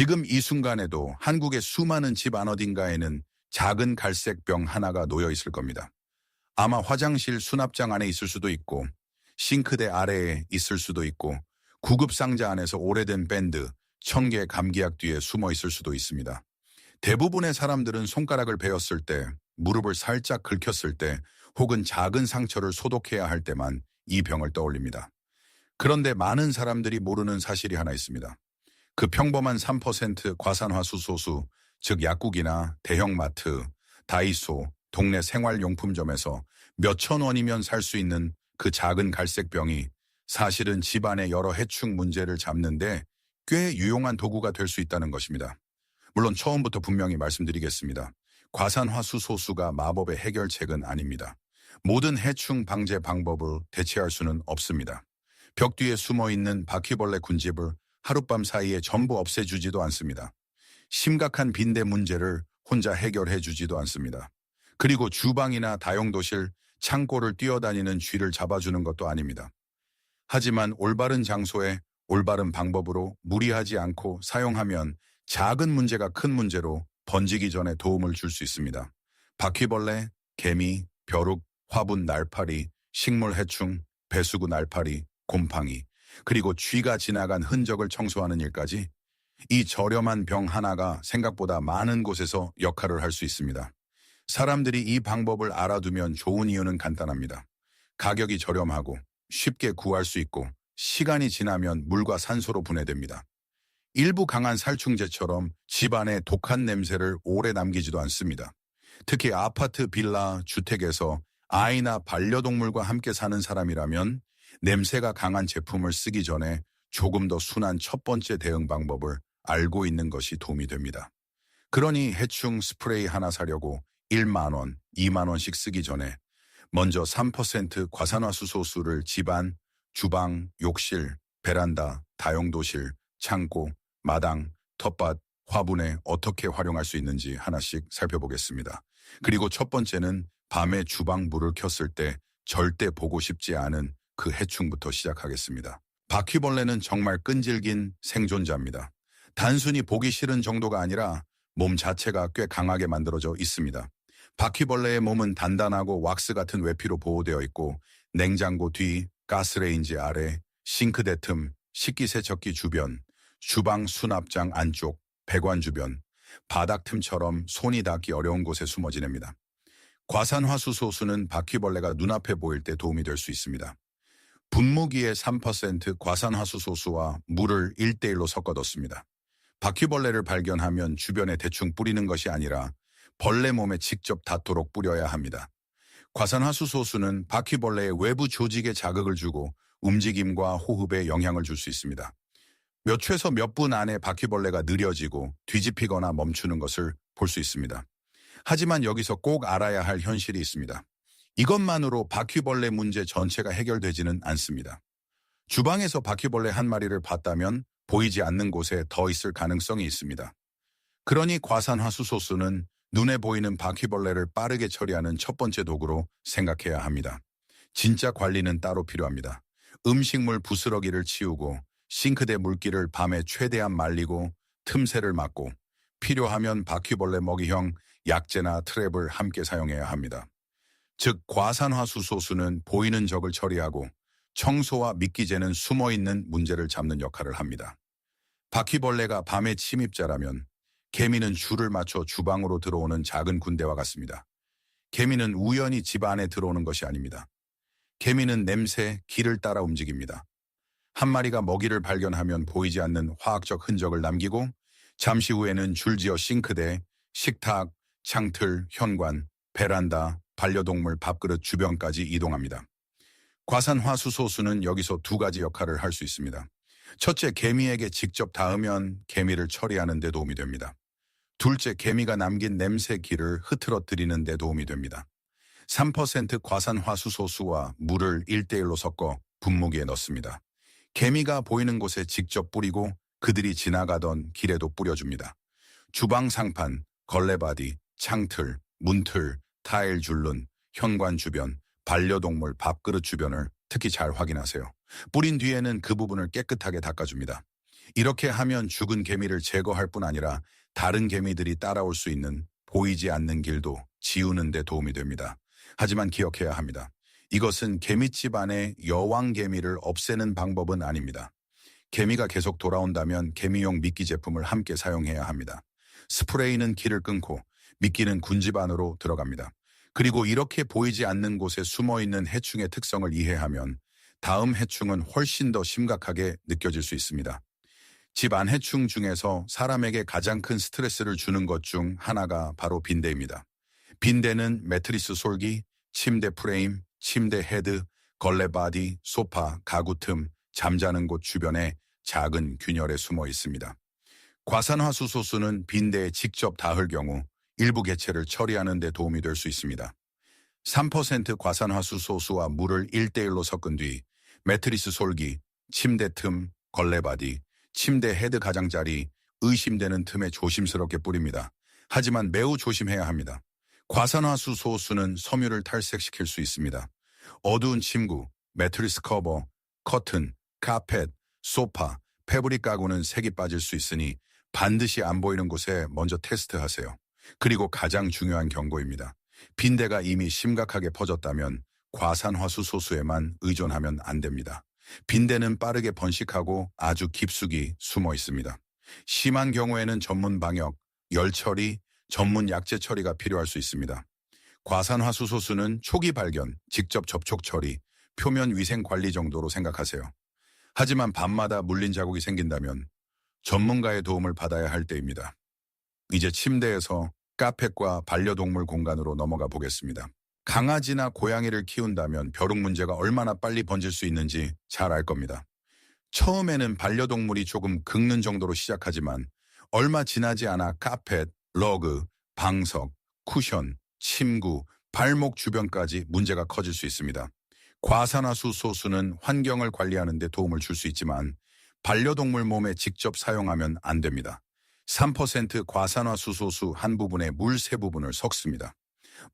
지금 이 순간에도 한국의 수많은 집 안 어딘가에는 작은 갈색 병 하나가 놓여 있을 겁니다. 아마 화장실 수납장 안에 있을 수도 있고, 싱크대 아래에 있을 수도 있고, 구급상자 안에서 오래된 밴드, 청개 감기약 뒤에 숨어 있을 수도 있습니다. 대부분의 사람들은 손가락을 베었을 때, 무릎을 살짝 긁혔을 때, 혹은 작은 상처를 소독해야 할 때만 이 병을 떠올립니다. 그런데 많은 사람들이 모르는 사실이 하나 있습니다. 그 평범한 3% 과산화수소수, 즉 약국이나 대형마트, 다이소, 동네 생활용품점에서 몇천 원이면 살 수 있는 그 작은 갈색 병이 사실은 집안의 여러 해충 문제를 잡는데 꽤 유용한 도구가 될 수 있다는 것입니다. 물론 처음부터 분명히 말씀드리겠습니다. 과산화수소수가 마법의 해결책은 아닙니다. 모든 해충 방제 방법을 대체할 수는 없습니다. 벽 뒤에 숨어있는 바퀴벌레 군집을 하룻밤 사이에 전부 없애주지도 않습니다. 심각한 빈대 문제를 혼자 해결해 주지도 않습니다. 그리고 주방이나 다용도실, 창고를 뛰어다니는 쥐를 잡아주는 것도 아닙니다. 하지만 올바른 장소에 올바른 방법으로 무리하지 않고 사용하면 작은 문제가 큰 문제로 번지기 전에 도움을 줄 수 있습니다. 바퀴벌레, 개미, 벼룩, 화분, 날파리, 식물 해충, 배수구 날파리, 곰팡이, 그리고 쥐가 지나간 흔적을 청소하는 일까지 이 저렴한 병 하나가 생각보다 많은 곳에서 역할을 할 수 있습니다. 사람들이 이 방법을 알아두면 좋은 이유는 간단합니다. 가격이 저렴하고 쉽게 구할 수 있고 시간이 지나면 물과 산소로 분해됩니다. 일부 강한 살충제처럼 집안의 독한 냄새를 오래 남기지도 않습니다. 특히 아파트, 빌라, 주택에서 아이나 반려동물과 함께 사는 사람이라면 냄새가 강한 제품을 쓰기 전에 조금 더 순한 첫 번째 대응 방법을 알고 있는 것이 도움이 됩니다. 그러니 해충 스프레이 하나 사려고 1만 원, 2만 원씩 쓰기 전에 먼저 3% 과산화수소수를 집안, 주방, 욕실, 베란다, 다용도실, 창고, 마당, 텃밭, 화분에 어떻게 활용할 수 있는지 하나씩 살펴보겠습니다. 그리고 첫 번째는 밤에 주방 불을 켰을 때 절대 보고 싶지 않은 그 해충부터 시작하겠습니다. 바퀴벌레는 정말 끈질긴 생존자입니다. 단순히 보기 싫은 정도가 아니라 몸 자체가 꽤 강하게 만들어져 있습니다. 바퀴벌레의 몸은 단단하고 왁스 같은 외피로 보호되어 있고 냉장고 뒤, 가스레인지 아래, 싱크대 틈, 식기세척기 주변, 주방 수납장 안쪽, 배관 주변, 바닥 틈처럼 손이 닿기 어려운 곳에 숨어 지냅니다. 과산화수소수는 바퀴벌레가 눈앞에 보일 때 도움이 될 수 있습니다. 분무기에 3% 과산화수소수와 물을 1대1로 섞어뒀습니다. 바퀴벌레를 발견하면 주변에 대충 뿌리는 것이 아니라 벌레 몸에 직접 닿도록 뿌려야 합니다. 과산화수소수는 바퀴벌레의 외부 조직에 자극을 주고 움직임과 호흡에 영향을 줄 수 있습니다. 몇 초에서 몇 분 안에 바퀴벌레가 느려지고 뒤집히거나 멈추는 것을 볼 수 있습니다. 하지만 여기서 꼭 알아야 할 현실이 있습니다. 이것만으로 바퀴벌레 문제 전체가 해결되지는 않습니다. 주방에서 바퀴벌레 한 마리를 봤다면 보이지 않는 곳에 더 있을 가능성이 있습니다. 그러니 과산화수소수는 눈에 보이는 바퀴벌레를 빠르게 처리하는 첫 번째 도구로 생각해야 합니다. 진짜 관리는 따로 필요합니다. 음식물 부스러기를 치우고 싱크대 물기를 밤에 최대한 말리고 틈새를 막고 필요하면 바퀴벌레 먹이형 약재나 트랩을 함께 사용해야 합니다. 즉 과산화수소수는 보이는 적을 처리하고 청소와 미끼재는 숨어있는 문제를 잡는 역할을 합니다. 바퀴벌레가 밤의 침입자라면 개미는 줄을 맞춰 주방으로 들어오는 작은 군대와 같습니다. 개미는 우연히 집 안에 들어오는 것이 아닙니다. 개미는 냄새, 기를 따라 움직입니다. 한 마리가 먹이를 발견하면 보이지 않는 화학적 흔적을 남기고 잠시 후에는 줄지어 싱크대, 식탁, 창틀, 현관, 베란다, 반려동물 밥그릇 주변까지 이동합니다. 과산화수소수는 여기서 두 가지 역할을 할 수 있습니다. 첫째, 개미에게 직접 닿으면 개미를 처리하는 데 도움이 됩니다. 둘째, 개미가 남긴 냄새 기를 흐트러뜨리는 데 도움이 됩니다. 3% 과산화수소수와 물을 1대1로 섞어 분무기에 넣습니다. 개미가 보이는 곳에 직접 뿌리고 그들이 지나가던 길에도 뿌려줍니다. 주방 상판, 걸레바디, 창틀, 문틀, 타일 줄눈, 현관 주변, 반려동물 밥그릇 주변을 특히 잘 확인하세요. 뿌린 뒤에는 그 부분을 깨끗하게 닦아줍니다. 이렇게 하면 죽은 개미를 제거할 뿐 아니라 다른 개미들이 따라올 수 있는 보이지 않는 길도 지우는 데 도움이 됩니다. 하지만 기억해야 합니다. 이것은 개미집 안에 여왕 개미를 없애는 방법은 아닙니다. 개미가 계속 돌아온다면 개미용 미끼 제품을 함께 사용해야 합니다. 스프레이는 길을 끊고 미끼는 군집 안으로 들어갑니다. 그리고 이렇게 보이지 않는 곳에 숨어있는 해충의 특성을 이해하면 다음 해충은 훨씬 더 심각하게 느껴질 수 있습니다. 집 안 해충 중에서 사람에게 가장 큰 스트레스를 주는 것 중 하나가 바로 빈대입니다. 빈대는 매트리스 솔기, 침대 프레임, 침대 헤드, 걸레 바디, 소파, 가구 틈, 잠자는 곳 주변에 작은 균열에 숨어 있습니다. 과산화수소수는 빈대에 직접 닿을 경우 일부 개체를 처리하는 데 도움이 될 수 있습니다. 3% 과산화수소수와 물을 1대1로 섞은 뒤 매트리스 솔기, 침대 틈, 걸레 바디, 침대 헤드 가장자리, 의심되는 틈에 조심스럽게 뿌립니다. 하지만 매우 조심해야 합니다. 과산화수소수는 섬유를 탈색시킬 수 있습니다. 어두운 침구, 매트리스 커버, 커튼, 카펫, 소파, 패브릭 가구는 색이 빠질 수 있으니 반드시 안 보이는 곳에 먼저 테스트하세요. 그리고 가장 중요한 경고입니다. 빈대가 이미 심각하게 퍼졌다면 과산화수소수에만 의존하면 안 됩니다. 빈대는 빠르게 번식하고 아주 깊숙이 숨어 있습니다. 심한 경우에는 전문 방역, 열 처리, 전문 약제 처리가 필요할 수 있습니다. 과산화수소수는 초기 발견, 직접 접촉 처리, 표면 위생 관리 정도로 생각하세요. 하지만 밤마다 물린 자국이 생긴다면 전문가의 도움을 받아야 할 때입니다. 이제 침대에서 카펫과 반려동물 공간으로 넘어가 보겠습니다. 강아지나 고양이를 키운다면 벼룩 문제가 얼마나 빨리 번질 수 있는지 잘 알 겁니다. 처음에는 반려동물이 조금 긁는 정도로 시작하지만 얼마 지나지 않아 카펫, 러그, 방석, 쿠션, 침구, 발목 주변까지 문제가 커질 수 있습니다. 과산화수소수는 환경을 관리하는 데 도움을 줄 수 있지만 반려동물 몸에 직접 사용하면 안 됩니다. 3% 과산화수소수 한 부분에 물 3부분을 섞습니다.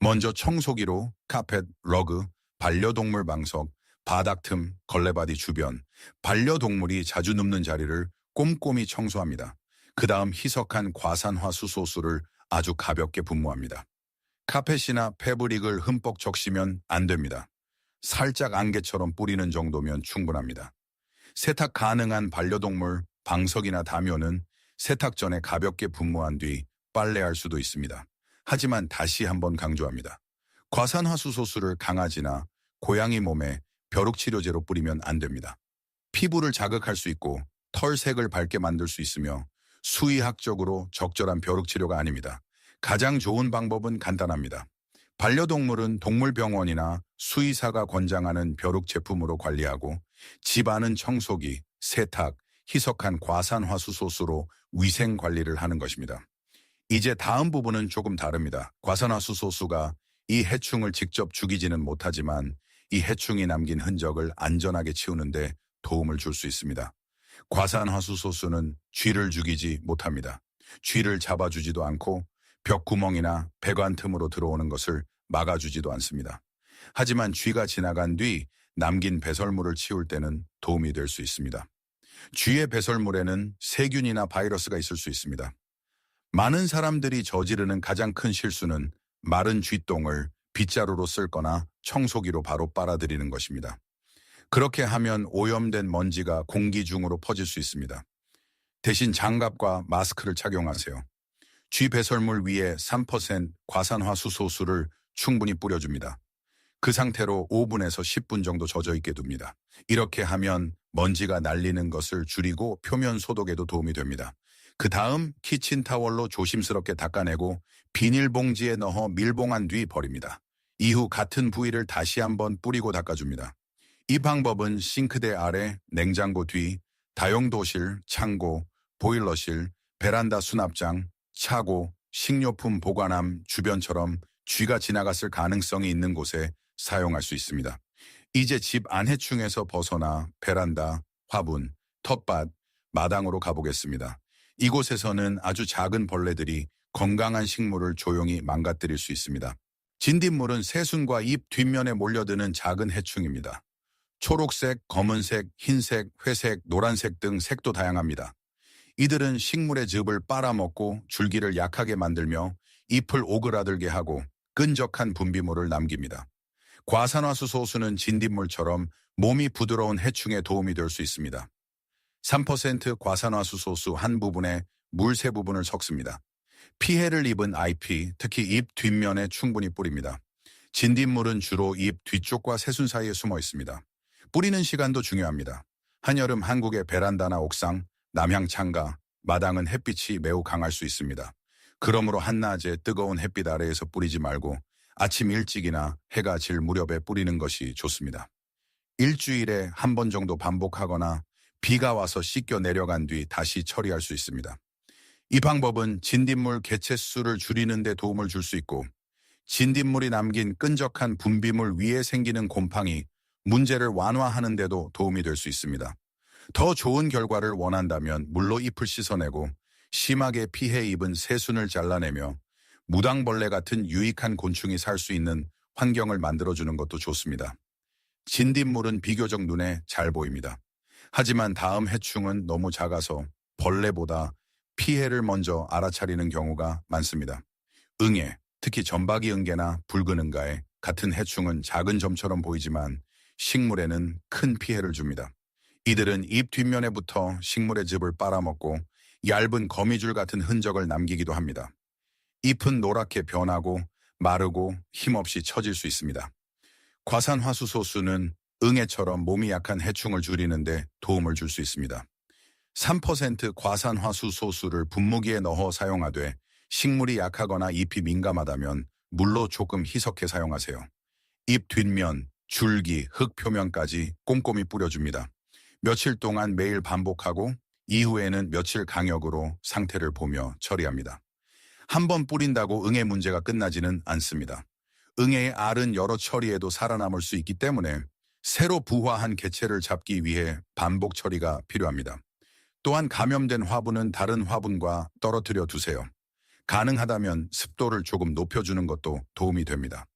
먼저 청소기로 카펫, 러그, 반려동물 방석, 바닥 틈, 걸레바디 주변, 반려동물이 자주 눕는 자리를 꼼꼼히 청소합니다. 그 다음 희석한 과산화수소수를 아주 가볍게 분무합니다. 카펫이나 패브릭을 흠뻑 적시면 안 됩니다. 살짝 안개처럼 뿌리는 정도면 충분합니다. 세탁 가능한 반려동물, 방석이나 담요는 세탁 전에 가볍게 분무한 뒤 빨래할 수도 있습니다. 하지만 다시 한번 강조합니다. 과산화수소수를 강아지나 고양이 몸에 벼룩치료제로 뿌리면 안 됩니다. 피부를 자극할 수 있고 털색을 밝게 만들 수 있으며 수의학적으로 적절한 벼룩치료가 아닙니다. 가장 좋은 방법은 간단합니다. 반려동물은 동물병원이나 수의사가 권장하는 벼룩 제품으로 관리하고 집안은 청소기, 세탁, 희석한 과산화수소수로 위생 관리를 하는 것입니다. 이제 다음 부분은 조금 다릅니다. 과산화수소수가 이 해충을 직접 죽이지는 못하지만 이 해충이 남긴 흔적을 안전하게 치우는데 도움을 줄 수 있습니다. 과산화수소수는 쥐를 죽이지 못합니다. 쥐를 잡아주지도 않고 벽구멍이나 배관 틈으로 들어오는 것을 막아주지도 않습니다. 하지만 쥐가 지나간 뒤 남긴 배설물을 치울 때는 도움이 될 수 있습니다. 쥐의 배설물에는 세균이나 바이러스가 있을 수 있습니다. 많은 사람들이 저지르는 가장 큰 실수는 마른 쥐똥을 빗자루로 쓸거나 청소기로 바로 빨아들이는 것입니다. 그렇게 하면 오염된 먼지가 공기 중으로 퍼질 수 있습니다. 대신 장갑과 마스크를 착용하세요. 쥐 배설물 위에 3% 과산화수소수를 충분히 뿌려줍니다. 그 상태로 5분에서 10분 정도 젖어 있게 둡니다. 이렇게 하면 먼지가 날리는 것을 줄이고 표면 소독에도 도움이 됩니다. 그 다음 키친타월로 조심스럽게 닦아내고 비닐봉지에 넣어 밀봉한 뒤 버립니다. 이후 같은 부위를 다시 한번 뿌리고 닦아줍니다. 이 방법은 싱크대 아래, 냉장고 뒤, 다용도실, 창고, 보일러실, 베란다 수납장, 차고, 식료품 보관함 주변처럼 쥐가 지나갔을 가능성이 있는 곳에 사용할 수 있습니다. 이제 집 안해충에서 벗어나 베란다, 화분, 텃밭, 마당으로 가보겠습니다. 이곳에서는 아주 작은 벌레들이 건강한 식물을 조용히 망가뜨릴 수 있습니다. 진딧물은 새순과 잎 뒷면에 몰려드는 작은 해충입니다. 초록색, 검은색, 흰색, 회색, 노란색 등 색도 다양합니다. 이들은 식물의 즙을 빨아먹고 줄기를 약하게 만들며 잎을 오그라들게 하고 끈적한 분비물을 남깁니다. 과산화수 소수는 진딧물처럼 몸이 부드러운 해충에 도움이 될 수 있습니다. 3% 과산화수 소수 한 부분에 물 3부분을 섞습니다. 피해를 입은 잎이 특히 잎 뒷면에 충분히 뿌립니다. 진딧물은 주로 잎 뒤쪽과 새순 사이에 숨어 있습니다. 뿌리는 시간도 중요합니다. 한여름 한국의 베란다나 옥상, 남향 창가, 마당은 햇빛이 매우 강할 수 있습니다. 그러므로 한낮에 뜨거운 햇빛 아래에서 뿌리지 말고 아침 일찍이나 해가 질 무렵에 뿌리는 것이 좋습니다. 일주일에 한 번 정도 반복하거나 비가 와서 씻겨 내려간 뒤 다시 처리할 수 있습니다. 이 방법은 진딧물 개체 수를 줄이는 데 도움을 줄 수 있고 진딧물이 남긴 끈적한 분비물 위에 생기는 곰팡이, 문제를 완화하는 데도 도움이 될 수 있습니다. 더 좋은 결과를 원한다면 물로 잎을 씻어내고 심하게 피해 입은 새순을 잘라내며 무당벌레 같은 유익한 곤충이 살 수 있는 환경을 만들어주는 것도 좋습니다. 진딧물은 비교적 눈에 잘 보입니다. 하지만 다음 해충은 너무 작아서 벌레보다 피해를 먼저 알아차리는 경우가 많습니다. 응애, 특히 점박이 응개나 붉은 응가에 같은 해충은 작은 점처럼 보이지만 식물에는 큰 피해를 줍니다. 이들은 잎 뒷면에 붙어 식물의 즙을 빨아먹고 얇은 거미줄 같은 흔적을 남기기도 합니다. 잎은 노랗게 변하고 마르고 힘없이 처질 수 있습니다. 과산화수 소수는 응애처럼 몸이 약한 해충을 줄이는데 도움을 줄 수 있습니다. 3% 과산화수 소수를 분무기에 넣어 사용하되 식물이 약하거나 잎이 민감하다면 물로 조금 희석해 사용하세요. 잎 뒷면, 줄기, 흙 표면까지 꼼꼼히 뿌려줍니다. 며칠 동안 매일 반복하고 이후에는 며칠 간격으로 상태를 보며 처리합니다. 한 번 뿌린다고 응애 문제가 끝나지는 않습니다. 응애의 알은 여러 처리에도 살아남을 수 있기 때문에 새로 부화한 개체를 잡기 위해 반복 처리가 필요합니다. 또한 감염된 화분은 다른 화분과 떨어뜨려 두세요. 가능하다면 습도를 조금 높여주는 것도 도움이 됩니다.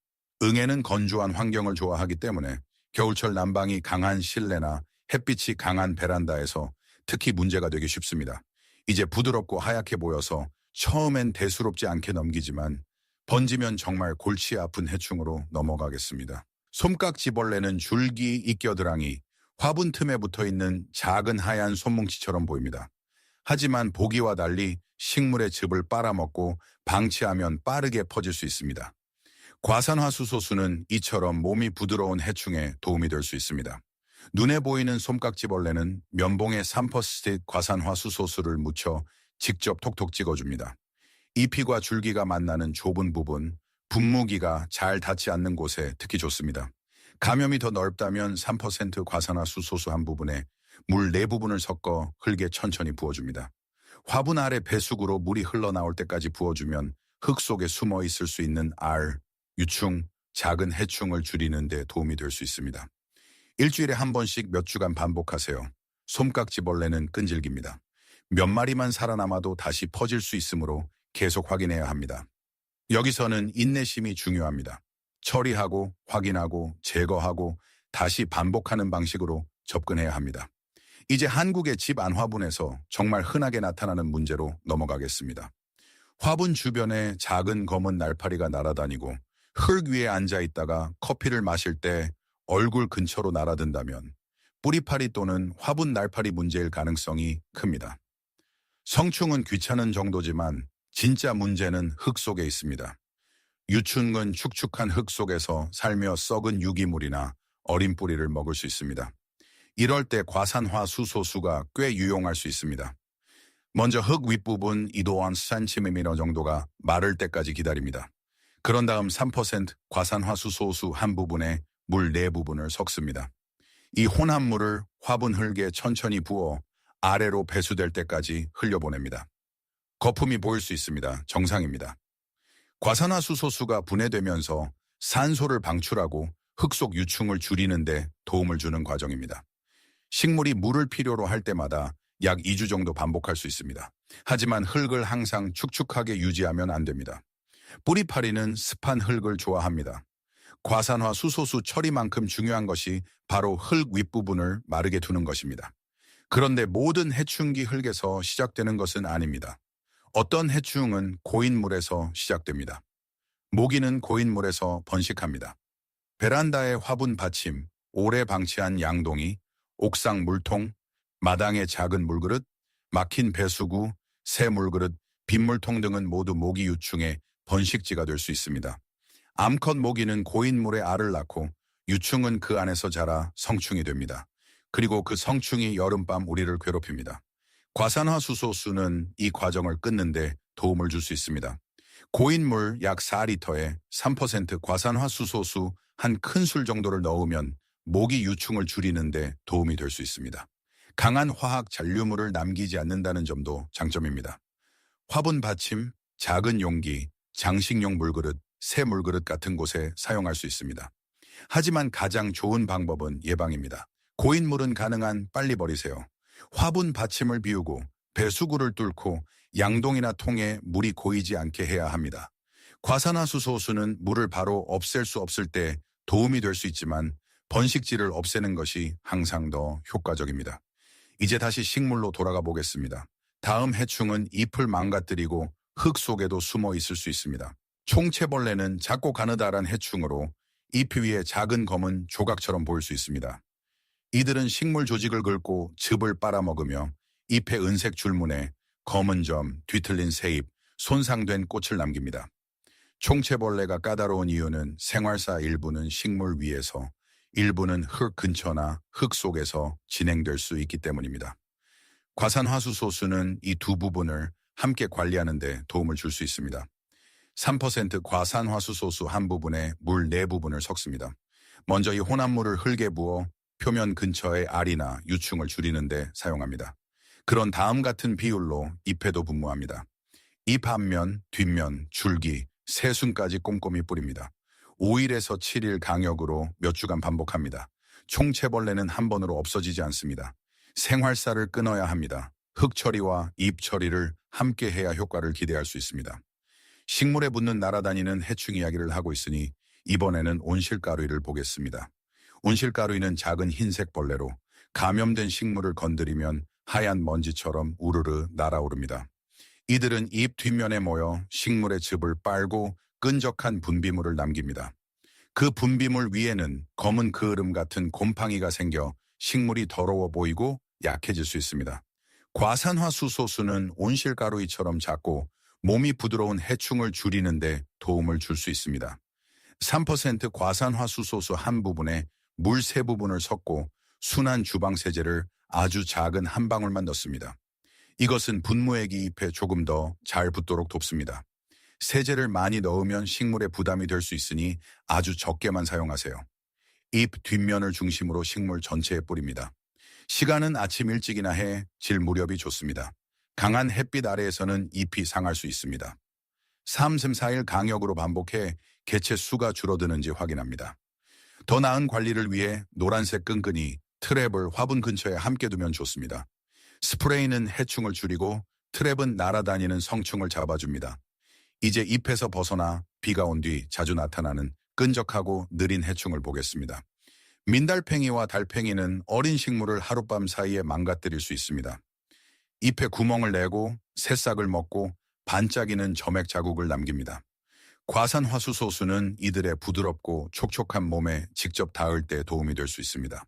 응애는 건조한 환경을 좋아하기 때문에 겨울철 난방이 강한 실내나 햇빛이 강한 베란다에서 특히 문제가 되기 쉽습니다. 이제 부드럽고 하얗게 보여서 처음엔 대수롭지 않게 넘기지만 번지면 정말 골치 아픈 해충으로 넘어가겠습니다. 솜깍지벌레는 줄기 이껴드랑이, 화분 틈에 붙어있는 작은 하얀 손뭉치처럼 보입니다. 하지만 보기와 달리 식물의 즙을 빨아먹고 방치하면 빠르게 퍼질 수 있습니다. 과산화수 소수는 이처럼 몸이 부드러운 해충에 도움이 될 수 있습니다. 눈에 보이는 솜깍지벌레는 면봉에 3% 과산화수 소수를 묻혀 직접 톡톡 찍어줍니다. 잎이와 줄기가 만나는 좁은 부분, 분무기가 잘 닿지 않는 곳에 특히 좋습니다. 감염이 더 넓다면 3% 과산화수 소수 한 부분에 물 4부분을 섞어 흙에 천천히 부어줍니다. 화분 아래 배수구로 물이 흘러나올 때까지 부어주면 흙 속에 숨어 있을 수 있는 알, 유충, 작은 해충을 줄이는 데 도움이 될 수 있습니다. 일주일에 한 번씩 몇 주간 반복하세요. 솜깍지벌레는 끈질깁니다. 몇 마리만 살아남아도 다시 퍼질 수 있으므로 계속 확인해야 합니다. 여기서는 인내심이 중요합니다. 처리하고 확인하고 제거하고 다시 반복하는 방식으로 접근해야 합니다. 이제 한국의 집 안 화분에서 정말 흔하게 나타나는 문제로 넘어가겠습니다. 화분 주변에 작은 검은 날파리가 날아다니고 흙 위에 앉아 있다가 커피를 마실 때 얼굴 근처로 날아든다면 뿌리파리 또는 화분 날파리 문제일 가능성이 큽니다. 성충은 귀찮은 정도지만 진짜 문제는 흙 속에 있습니다. 유충은 축축한 흙 속에서 살며 썩은 유기물이나 어린 뿌리를 먹을 수 있습니다. 이럴 때 과산화수 소수가 꽤 유용할 수 있습니다. 먼저 흙 윗부분 2도 1cm 정도가 마를 때까지 기다립니다. 그런 다음 3% 과산화수 소수 한 부분에 물 4부분을 섞습니다. 이 혼합 물을 화분 흙에 천천히 부어 아래로 배수될 때까지 흘려보냅니다. 거품이 보일 수 있습니다. 정상입니다. 과산화수 소수가 분해되면서 산소를 방출하고 흙 속 유충을 줄이는 데 도움을 주는 과정입니다. 식물이 물을 필요로 할 때마다 약 2주 정도 반복할 수 있습니다. 하지만 흙을 항상 축축하게 유지하면 안 됩니다. 뿌리파리는 습한 흙을 좋아합니다. 과산화수 소수 처리만큼 중요한 것이 바로 흙 윗부분을 마르게 두는 것입니다. 그런데 모든 해충기 흙에서 시작되는 것은 아닙니다. 어떤 해충은 고인물에서 시작됩니다. 모기는 고인물에서 번식합니다. 베란다의 화분 받침, 오래 방치한 양동이, 옥상 물통, 마당의 작은 물그릇, 막힌 배수구, 새 물그릇, 빗물통 등은 모두 모기 유충의 번식지가 될 수 있습니다. 암컷 모기는 고인물에 알을 낳고 유충은 그 안에서 자라 성충이 됩니다. 그리고 그 성충이 여름밤 우리를 괴롭힙니다. 과산화수소수는 이 과정을 끊는데 도움을 줄 수 있습니다. 고인물 약 4리터에 3% 과산화수소수 한 큰술 정도를 넣으면 모기 유충을 줄이는데 도움이 될 수 있습니다. 강한 화학 잔류물을 남기지 않는다는 점도 장점입니다. 화분 받침, 작은 용기, 장식용 물그릇, 새 물그릇 같은 곳에 사용할 수 있습니다. 하지만 가장 좋은 방법은 예방입니다. 고인물은 가능한 빨리 버리세요. 화분 받침을 비우고 배수구를 뚫고 양동이나 통에 물이 고이지 않게 해야 합니다. 과산화수소수는 물을 바로 없앨 수 없을 때 도움이 될 수 있지만 번식지를 없애는 것이 항상 더 효과적입니다. 이제 다시 식물로 돌아가 보겠습니다. 다음 해충은 잎을 망가뜨리고 흙 속에도 숨어 있을 수 있습니다. 총채벌레는 작고 가느다란 해충으로 잎 위에 작은 검은 조각처럼 보일 수 있습니다. 이들은 식물 조직을 긁고 즙을 빨아먹으며 잎의 은색 줄무늬, 검은 점, 뒤틀린 새잎, 손상된 꽃을 남깁니다. 총채벌레가 까다로운 이유는 생활사 일부는 식물 위에서, 일부는 흙 근처나 흙 속에서 진행될 수 있기 때문입니다. 과산화수소수는 이 두 부분을 함께 관리하는 데 도움을 줄 수 있습니다. 3% 과산화수소수 한 부분에 물 4부분을 섞습니다. 먼저 이 혼합물을 흙에 부어 표면 근처의 알이나 유충을 줄이는 데 사용합니다. 그런 다음 같은 비율로 잎에도 분무합니다. 잎 앞면, 뒷면, 줄기, 새순까지 꼼꼼히 뿌립니다. 5일에서 7일 간격으로 몇 주간 반복합니다. 총채벌레는 한 번으로 없어지지 않습니다. 생활사를 끊어야 합니다. 흙 처리와 잎 처리를 함께 해야 효과를 기대할 수 있습니다. 식물에 붙는 날아다니는 해충 이야기를 하고 있으니 이번에는 온실가루이를 보겠습니다. 온실가루이는 작은 흰색 벌레로 감염된 식물을 건드리면 하얀 먼지처럼 우르르 날아오릅니다. 이들은 잎 뒷면에 모여 식물의 즙을 빨고 끈적한 분비물을 남깁니다. 그 분비물 위에는 검은 그을음 같은 곰팡이가 생겨 식물이 더러워 보이고 약해질 수 있습니다. 과산화수소수는 온실가루이처럼 작고 몸이 부드러운 해충을 줄이는데 도움을 줄 수 있습니다. 3% 과산화수소수 한 부분에 물 3부분을 섞고 순한 주방세제를 아주 작은 한 방울만 넣습니다. 이것은 분무액이 잎에 조금 더 잘 붙도록 돕습니다. 세제를 많이 넣으면 식물에 부담이 될 수 있으니 아주 적게만 사용하세요. 잎 뒷면을 중심으로 식물 전체에 뿌립니다. 시간은 아침 일찍이나 해 질 무렵이 좋습니다. 강한 햇빛 아래에서는 잎이 상할 수 있습니다. 3-4일 간격으로 반복해 개체 수가 줄어드는지 확인합니다. 더 나은 관리를 위해 노란색 끈끈이, 트랩을 화분 근처에 함께 두면 좋습니다. 스프레이는 해충을 줄이고 트랩은 날아다니는 성충을 잡아줍니다. 이제 잎에서 벗어나 비가 온 뒤 자주 나타나는 끈적하고 느린 해충을 보겠습니다. 민달팽이와 달팽이는 어린 식물을 하룻밤 사이에 망가뜨릴 수 있습니다. 잎에 구멍을 내고 새싹을 먹고 반짝이는 점액 자국을 남깁니다. 과산화수소수는 이들의 부드럽고 촉촉한 몸에 직접 닿을 때 도움이 될 수 있습니다.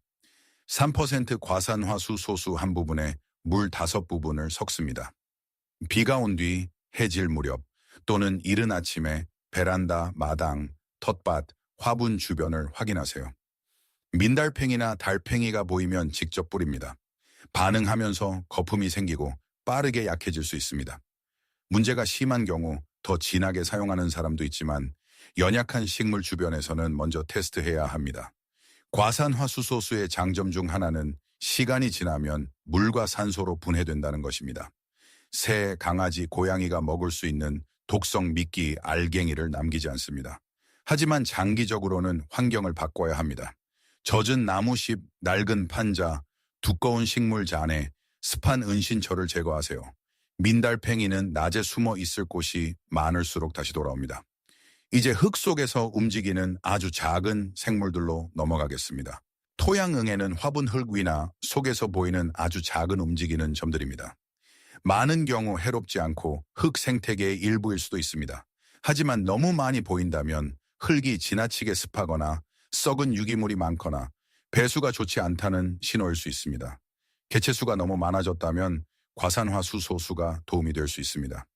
3% 과산화수소수 한 부분에 물 5부분을 섞습니다. 비가 온 뒤 해질 무렵 또는 이른 아침에 베란다, 마당, 텃밭, 화분 주변을 확인하세요. 민달팽이나 달팽이가 보이면 직접 뿌립니다. 반응하면서 거품이 생기고 빠르게 약해질 수 있습니다. 문제가 심한 경우 더 진하게 사용하는 사람도 있지만 연약한 식물 주변에서는 먼저 테스트해야 합니다. 과산화수소수의 장점 중 하나는 시간이 지나면 물과 산소로 분해된다는 것입니다. 새, 강아지, 고양이가 먹을 수 있는 독성 미끼, 알갱이를 남기지 않습니다. 하지만 장기적으로는 환경을 바꿔야 합니다. 젖은 나무잎, 낡은 판자, 두꺼운 식물 잔해, 습한 은신처를 제거하세요. 민달팽이는 낮에 숨어 있을 곳이 많을수록 다시 돌아옵니다. 이제 흙 속에서 움직이는 아주 작은 생물들로 넘어가겠습니다. 토양응애는 화분 흙 위나 속에서 보이는 아주 작은 움직이는 점들입니다. 많은 경우 해롭지 않고 흙 생태계의 일부일 수도 있습니다. 하지만 너무 많이 보인다면 흙이 지나치게 습하거나 썩은 유기물이 많거나 배수가 좋지 않다는 신호일 수 있습니다. 개체수가 너무 많아졌다면 과산화수소수가 도움이 될 수 있습니다.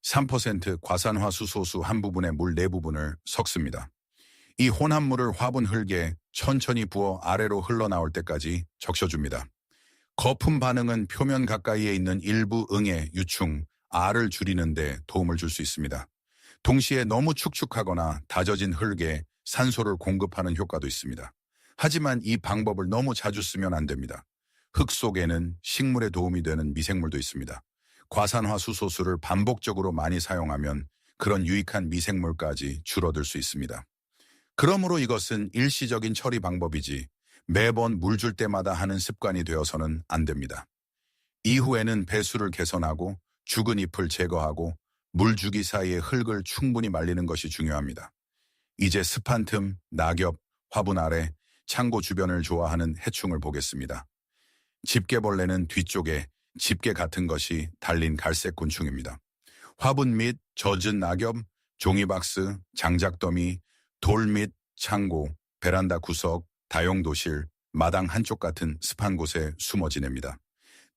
3% 과산화수소수 한 부분에 물 네 부분을 섞습니다. 이 혼합물을 화분 흙에 천천히 부어 아래로 흘러나올 때까지 적셔줍니다. 거품 반응은 표면 가까이에 있는 일부 응애, 유충, 알을 줄이는 데 도움을 줄 수 있습니다. 동시에 너무 축축하거나 다져진 흙에 산소를 공급하는 효과도 있습니다. 하지만 이 방법을 너무 자주 쓰면 안 됩니다. 흙 속에는 식물에 도움이 되는 미생물도 있습니다. 과산화수소수를 반복적으로 많이 사용하면 그런 유익한 미생물까지 줄어들 수 있습니다. 그러므로 이것은 일시적인 처리 방법이지 매번 물 줄 때마다 하는 습관이 되어서는 안 됩니다. 이후에는 배수를 개선하고 죽은 잎을 제거하고 물 주기 사이에 흙을 충분히 말리는 것이 중요합니다. 이제 습한 틈, 낙엽, 화분 아래, 창고 주변을 좋아하는 해충을 보겠습니다. 집게벌레는 뒤쪽에 집게 같은 것이 달린 갈색 곤충입니다. 화분 및 젖은 낙엽, 종이박스, 장작더미, 돌 및 창고, 베란다 구석, 다용도실, 마당 한쪽 같은 습한 곳에 숨어 지냅니다.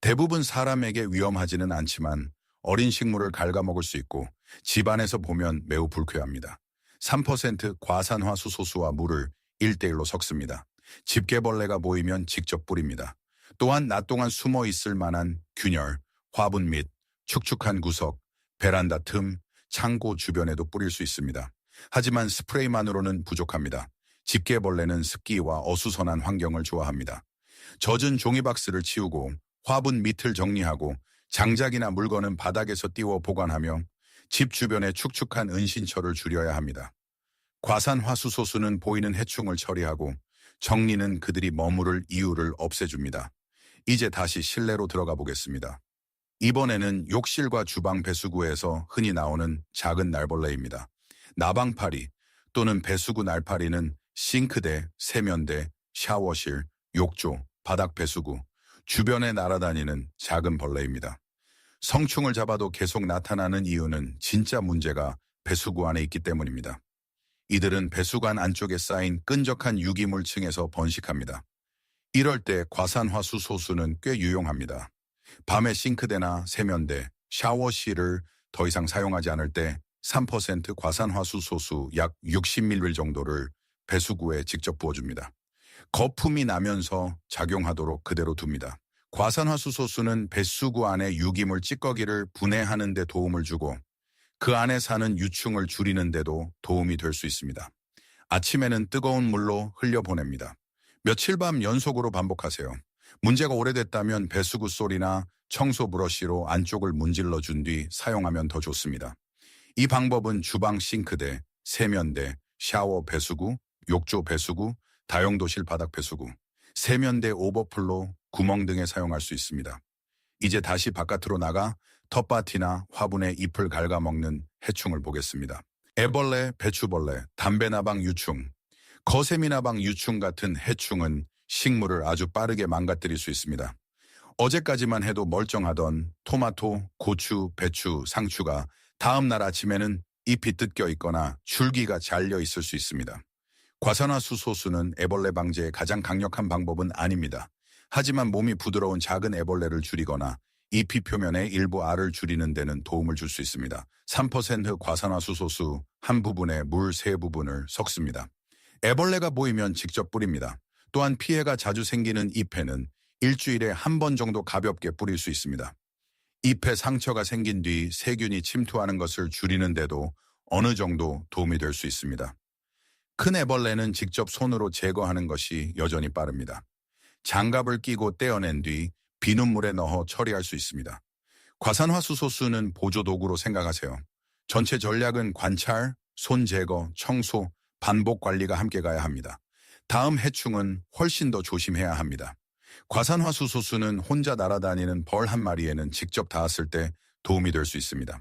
대부분 사람에게 위험하지는 않지만 어린 식물을 갉아먹을 수 있고 집안에서 보면 매우 불쾌합니다. 3% 과산화수소수와 물을 1대1로 섞습니다. 집게벌레가 보이면 직접 뿌립니다. 또한 낮 동안 숨어 있을 만한 균열, 화분 및 축축한 구석, 베란다 틈, 창고 주변에도 뿌릴 수 있습니다. 하지만 스프레이만으로는 부족합니다. 집게벌레는 습기와 어수선한 환경을 좋아합니다. 젖은 종이박스를 치우고 화분 밑을 정리하고 장작이나 물건은 바닥에서 띄워 보관하며 집 주변의 축축한 은신처를 줄여야 합니다. 과산화수소수는 보이는 해충을 처리하고 정리는 그들이 머무를 이유를 없애줍니다. 이제 다시 실내로 들어가 보겠습니다. 이번에는 욕실과 주방 배수구에서 흔히 나오는 작은 날벌레입니다. 나방파리 또는 배수구 날파리는 싱크대, 세면대, 샤워실, 욕조, 바닥 배수구, 주변에 날아다니는 작은 벌레입니다. 성충을 잡아도 계속 나타나는 이유는 진짜 문제가 배수구 안에 있기 때문입니다. 이들은 배수관 안쪽에 쌓인 끈적한 유기물층에서 번식합니다. 이럴 때 과산화수소수는 꽤 유용합니다. 밤에 싱크대나 세면대, 샤워실을 더 이상 사용하지 않을 때 3% 과산화수소수 약 60ml 정도를 배수구에 직접 부어줍니다. 거품이 나면서 작용하도록 그대로 둡니다. 과산화수소수는 배수구 안의 유기물 찌꺼기를 분해하는 데 도움을 주고 그 안에 사는 유충을 줄이는 데도 도움이 될 수 있습니다. 아침에는 뜨거운 물로 흘려보냅니다. 며칠 밤 연속으로 반복하세요. 문제가 오래됐다면 배수구 솔이나 청소 브러쉬로 안쪽을 문질러 준 뒤 사용하면 더 좋습니다. 이 방법은 주방 싱크대, 세면대, 샤워 배수구, 욕조 배수구, 다용도실 바닥 배수구, 세면대 오버플로 구멍 등에 사용할 수 있습니다. 이제 다시 바깥으로 나가 텃밭이나 화분에 잎을 갉아먹는 해충을 보겠습니다. 애벌레, 배추벌레, 담배나방 유충, 거세미나방 유충 같은 해충은 식물을 아주 빠르게 망가뜨릴 수 있습니다. 어제까지만 해도 멀쩡하던 토마토, 고추, 배추, 상추가 다음 날 아침에는 잎이 뜯겨 있거나 줄기가 잘려 있을 수 있습니다. 과산화수소수는 애벌레 방제의 가장 강력한 방법은 아닙니다. 하지만 몸이 부드러운 작은 애벌레를 줄이거나 잎이 표면의 일부 알을 줄이는 데는 도움을 줄 수 있습니다. 3% 과산화수소수 한 부분에 물 세 부분을 섞습니다. 애벌레가 보이면 직접 뿌립니다. 또한 피해가 자주 생기는 잎에는 일주일에 한 번 정도 가볍게 뿌릴 수 있습니다. 잎에 상처가 생긴 뒤 세균이 침투하는 것을 줄이는 데도 어느 정도 도움이 될 수 있습니다. 큰 애벌레는 직접 손으로 제거하는 것이 여전히 빠릅니다. 장갑을 끼고 떼어낸 뒤 비눗 물에 넣어 처리할 수 있습니다. 과산화수소수는 보조도구로 생각하세요. 전체 전략은 관찰, 손 제거, 청소, 반복 관리가 함께 가야 합니다. 다음 해충은 훨씬 더 조심해야 합니다. 과산화수소수는 혼자 날아다니는 벌 한 마리에는 직접 닿았을 때 도움이 될 수 있습니다.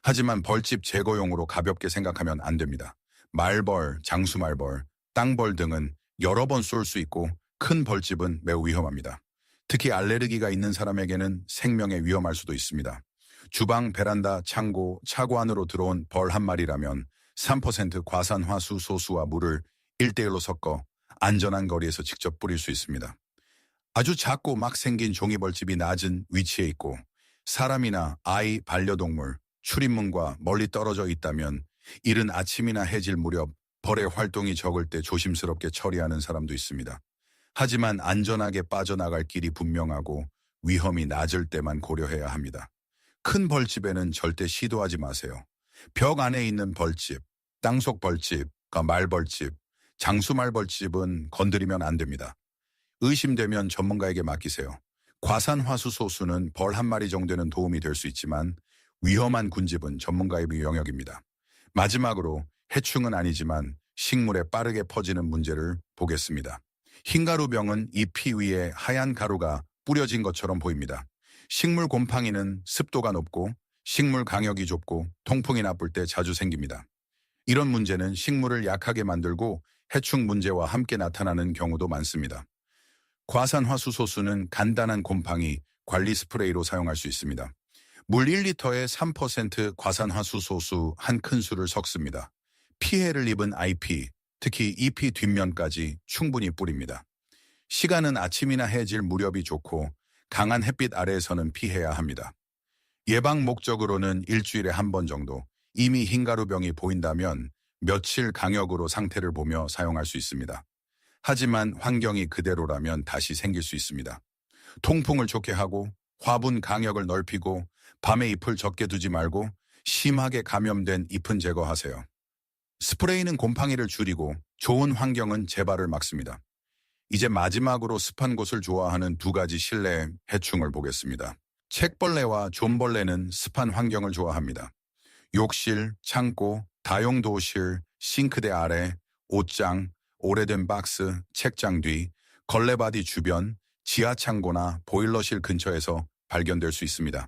하지만 벌집 제거용으로 가볍게 생각하면 안 됩니다. 말벌, 장수말벌, 땅벌 등은 여러 번 쏠 수 있고 큰 벌집은 매우 위험합니다. 특히 알레르기가 있는 사람에게는 생명에 위험할 수도 있습니다. 주방, 베란다, 창고, 차고 안으로 들어온 벌 한 마리라면 3% 과산화수 소수와 물을 1대1로 섞어 안전한 거리에서 직접 뿌릴 수 있습니다. 아주 작고 막 생긴 종이벌집이 낮은 위치에 있고 사람이나 아이, 반려동물, 출입문과 멀리 떨어져 있다면 이른 아침이나 해질 무렵 벌의 활동이 적을 때 조심스럽게 처리하는 사람도 있습니다. 하지만 안전하게 빠져나갈 길이 분명하고 위험이 낮을 때만 고려해야 합니다. 큰 벌집에는 절대 시도하지 마세요. 벽 안에 있는 벌집, 땅속 벌집, 말벌집, 장수말벌집은 건드리면 안 됩니다. 의심되면 전문가에게 맡기세요. 과산화수소수는 벌 한 마리 정도는 도움이 될 수 있지만 위험한 군집은 전문가의 영역입니다. 마지막으로 해충은 아니지만 식물에 빠르게 퍼지는 문제를 보겠습니다. 흰가루병은 잎이 위에 하얀 가루가 뿌려진 것처럼 보입니다. 식물 곰팡이는 습도가 높고 식물 강역이 좁고 통풍이 나쁠 때 자주 생깁니다. 이런 문제는 식물을 약하게 만들고 해충 문제와 함께 나타나는 경우도 많습니다. 과산화수소수는 간단한 곰팡이 관리 스프레이로 사용할 수 있습니다. 물 1리터에 3% 과산화수소수 한 큰술을 섞습니다. 피해를 입은 잎이, 특히 잎이 뒷면까지 충분히 뿌립니다. 시간은 아침이나 해질 무렵이 좋고 강한 햇빛 아래에서는 피해야 합니다. 예방 목적으로는 일주일에 한 번 정도, 이미 흰가루병이 보인다면 며칠 강역으로 상태를 보며 사용할 수 있습니다. 하지만 환경이 그대로라면 다시 생길 수 있습니다. 통풍을 좋게 하고 화분 강역을 넓히고 밤에 잎을 적게 두지 말고 심하게 감염된 잎은 제거하세요. 스프레이는 곰팡이를 줄이고 좋은 환경은 재발을 막습니다. 이제 마지막으로 습한 곳을 좋아하는 두 가지 실내 해충을 보겠습니다. 책벌레와 존벌레는 습한 환경을 좋아합니다. 욕실, 창고, 다용도실, 싱크대 아래, 옷장, 오래된 박스, 책장 뒤, 걸레바디 주변, 지하창고나 보일러실 근처에서 발견될 수 있습니다.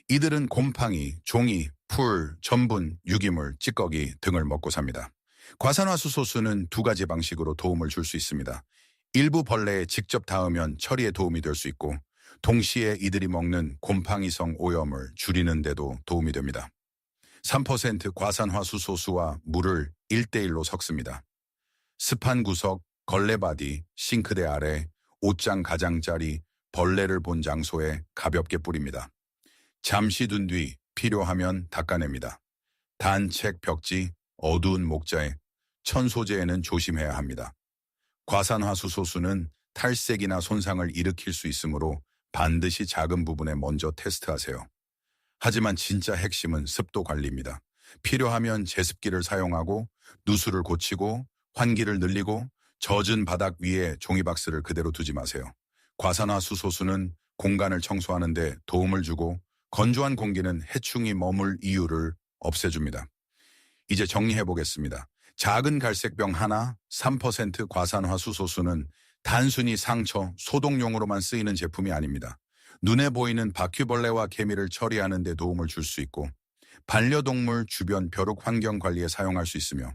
이들은 곰팡이, 종이, 풀, 전분, 유기물, 찌꺼기 등을 먹고 삽니다. 과산화수소수는 두 가지 방식으로 도움을 줄 수 있습니다. 일부 벌레에 직접 닿으면 처리에 도움이 될 수 있고 동시에 이들이 먹는 곰팡이성 오염을 줄이는 데도 도움이 됩니다. 3% 과산화수소수와 물을 1대1로 섞습니다. 습한 구석, 걸레바디, 싱크대 아래, 옷장 가장자리, 벌레를 본 장소에 가볍게 뿌립니다. 잠시 둔 뒤 필요하면 닦아냅니다. 단책 벽지, 어두운 목자에, 천 소재에는 조심해야 합니다. 과산화수소수는 탈색이나 손상을 일으킬 수 있으므로 반드시 작은 부분에 먼저 테스트하세요. 하지만 진짜 핵심은 습도 관리입니다. 필요하면 제습기를 사용하고 누수를 고치고 환기를 늘리고 젖은 바닥 위에 종이박스를 그대로 두지 마세요. 과산화수소수는 공간을 청소하는 데 도움을 주고 건조한 공기는 해충이 머물 이유를 없애줍니다. 이제 정리해 보겠습니다. 작은 갈색병 하나, 3% 과산화수소수는 단순히 상처, 소독용으로만 쓰이는 제품이 아닙니다. 눈에 보이는 바퀴벌레와 개미를 처리하는 데 도움을 줄 수 있고 반려동물 주변 벼룩 환경 관리에 사용할 수 있으며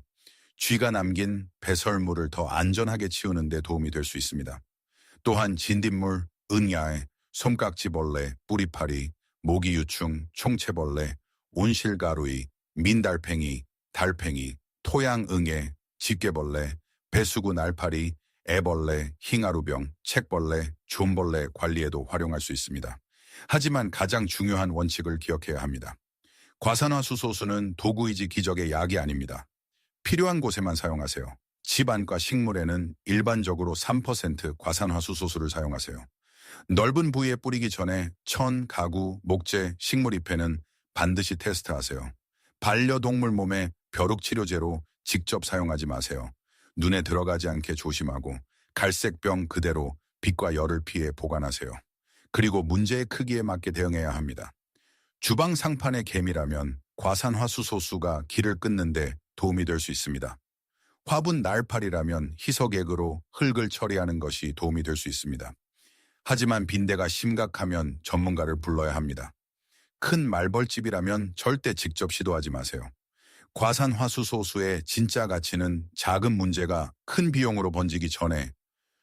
쥐가 남긴 배설물을 더 안전하게 치우는 데 도움이 될 수 있습니다. 또한 진딧물, 은야에, 솜깍지벌레, 뿌리파리, 모기유충, 총채벌레, 온실가루이, 민달팽이, 달팽이, 토양응애, 집게벌레, 배수구 날파리, 애벌레, 흰가루병, 책벌레, 존벌레 관리에도 활용할 수 있습니다. 하지만 가장 중요한 원칙을 기억해야 합니다. 과산화수소수는 도구이지 기적의 약이 아닙니다. 필요한 곳에만 사용하세요. 집 안과 식물에는 일반적으로 3% 과산화수소수를 사용하세요. 넓은 부위에 뿌리기 전에 천, 가구, 목재, 식물 잎에는 반드시 테스트하세요. 반려동물 몸에 벼룩치료제로 직접 사용하지 마세요. 눈에 들어가지 않게 조심하고 갈색병 그대로 빛과 열을 피해 보관하세요. 그리고 문제의 크기에 맞게 대응해야 합니다. 주방 상판의 개미라면 과산화수소수가 길을 끊는데 도움이 될 수 있습니다. 화분 날파리라면 희석액으로 흙을 처리하는 것이 도움이 될 수 있습니다. 하지만 빈대가 심각하면 전문가를 불러야 합니다. 큰 말벌집이라면 절대 직접 시도하지 마세요. 과산화수소수의 진짜 가치는 작은 문제가 큰 비용으로 번지기 전에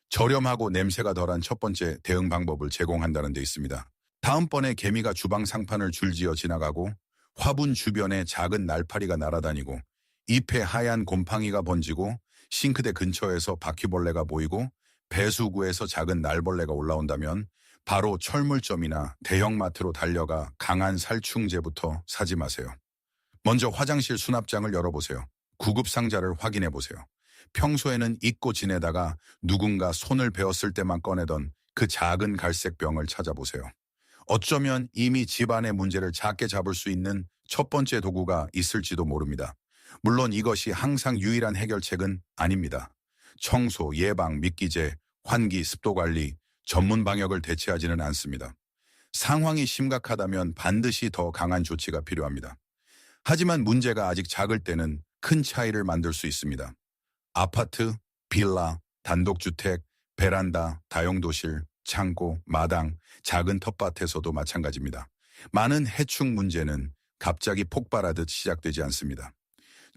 저렴하고 냄새가 덜한 첫 번째 대응 방법을 제공한다는 데 있습니다. 다음번에 개미가 주방 상판을 줄지어 지나가고 화분 주변에 작은 날파리가 날아다니고 잎에 하얀 곰팡이가 번지고 싱크대 근처에서 바퀴벌레가 보이고 배수구에서 작은 날벌레가 올라온다면 바로 철물점이나 대형마트로 달려가 강한 살충제부터 사지 마세요. 먼저 화장실 수납장을 열어보세요. 구급 상자를 확인해 보세요. 평소에는 잊고 지내다가 누군가 손을 베었을 때만 꺼내던 그 작은 갈색 병을 찾아보세요. 어쩌면 이미 집안의 문제를 작게 잡을 수 있는 첫 번째 도구가 있을지도 모릅니다. 물론 이것이 항상 유일한 해결책은 아닙니다. 청소, 예방, 미끼제, 환기, 습도 관리, 전문 방역을 대체하지는 않습니다. 상황이 심각하다면 반드시 더 강한 조치가 필요합니다. 하지만 문제가 아직 작을 때는 큰 차이를 만들 수 있습니다. 아파트, 빌라, 단독주택, 베란다, 다용도실, 창고, 마당, 작은 텃밭에서도 마찬가지입니다. 많은 해충 문제는 갑자기 폭발하듯 시작되지 않습니다.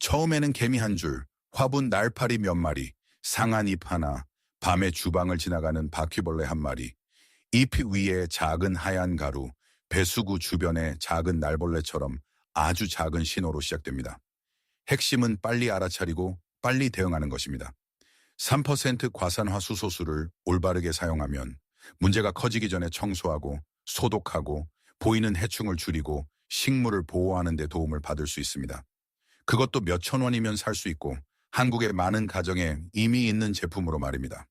처음에는 개미 한 줄, 화분 날파리 몇 마리, 상한 잎 하나, 밤에 주방을 지나가는 바퀴벌레 한 마리, 잎 위에 작은 하얀 가루, 배수구 주변에 작은 날벌레처럼 아주 작은 신호로 시작됩니다. 핵심은 빨리 알아차리고 빨리 대응하는 것입니다. 3% 과산화 수소수를 올바르게 사용하면 문제가 커지기 전에 청소하고 소독하고 보이는 해충을 줄이고 식물을 보호하는 데 도움을 받을 수 있습니다. 그것도 몇천 원이면 살 수 있고 한국의 많은 가정에 이미 있는 제품으로 말입니다.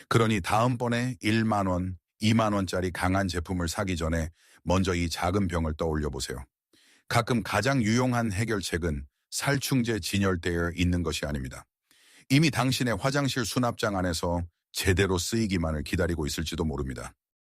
그러니 다음번에 1만 원, 2만 원짜리 강한 제품을 사기 전에 먼저 이 작은 병을 떠올려 보세요. 가끔 가장 유용한 해결책은 살충제 진열대에 있는 것이 아닙니다. 이미 당신의 화장실 수납장 안에서 제대로 쓰이기만을 기다리고 있을지도 모릅니다.